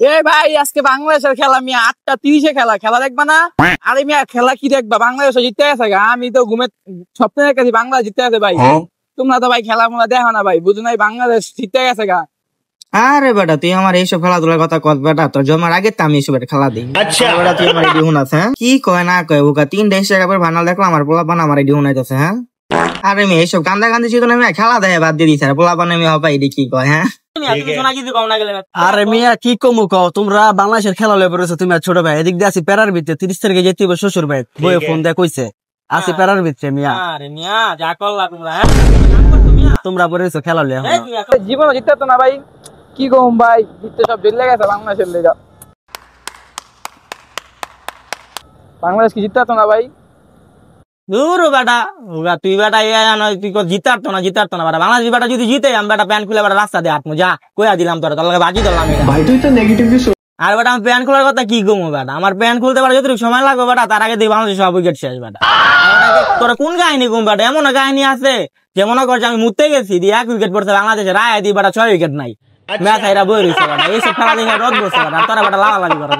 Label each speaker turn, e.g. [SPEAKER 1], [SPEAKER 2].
[SPEAKER 1] এই ভাই আজকে বাংলাদেশের খেলা মিয়া 8:30 খেলা খেলা দেখবা না? আরে মিয়া খেলা কি দেখবা? বাংলাদেশ জিততে গেছে গা। আমি তো ঘুমে স্বপ্নে দেখেছি বাংলাদেশ জিততে গেছে ভাই। তোমরা তো ভাই খেলা মোলা দেখো না ভাই, বুঝো নাই? বাংলাদেশ জিততে গেছে গা।
[SPEAKER 2] আরে বেটা তুই আমার এইসব খেলাধুলার কথা কত বেটা, তোর জন্মের আগে তো আমি এইসব খেলা দিই। আচ্ছা বেটা তুই আমার এডি হুনাস, হ্যাঁ কি কয় না কয় ওকা 3 দেশ একবার ফাইনাল দেখলাম, আমার পোলাপান আমার এডি হুনাইতেছে। হ্যাঁ আরে মেয়ে এইসব কান্দা কান্দি ছিল না, মেয়ে খেলা দেয় বাদ দিয়ে দিছে, পোলাপান আমি হবা এডি কি কয়? হ্যাঁ
[SPEAKER 3] আরে মিয়া কি কমু কও, তোমরা বাংলাদেশের খেলা লয়ে পড়েছো। তুমি আর ছোট ভাই এদিক দিয়ে আছি প্যারার ভিতরে 30 তারিখে যেতে হবে শ্বশুর ভাই, বইয়ে ফোন দিয়ে কইছে আছি প্যারার ভিতরে। মিয়া
[SPEAKER 1] আরে মিয়া যা করলা তোমরা, হ্যাঁ
[SPEAKER 3] তোমরা পড়েছো খেলা লয়ে।
[SPEAKER 1] জীবনে জিততে তো না ভাই, কি কম ভাই, জিততে সব জেলে গেছে বাংলাদেশের লেগা। বাংলাদেশ কি জিততে তো না ভাই?
[SPEAKER 3] দূর বেটা ওগা তুই বেটা তুই জিতারতো না বেটা। বাংলাদেশ বেটা যদি জিতে আমি বেটা প্যান্ট খুলে বেটা রাস্তা দিয়ে হাঁটবো, যা কইয়া দিলাম তোর লগে বাজি ধরলাম। আর বেটা আমি প্যান্ট খোলার কথা কি কমো বেটা, আমার প্যান্ট খুলতে পারে যতটুকু সময় লাগবে বেটা, তার আগে দেখি বাংলাদেশ সব উইকেট শেষ বেটা। তোরা কোন কাহিনী কম বেটা? এমন কাহিনী আছে যে মনে করছে আমি মুততে গেছি দিয়ে 1 উইকেট পড়ছে বাংলাদেশের, রায় দিই বেটা 6 উইকেট নাই, ম্যাচ হাইরা বই রয়েছে বেটা। এইসব খেলা দেখে রদ বসে বেটা, তোরা বেটা লাগালাগি করে।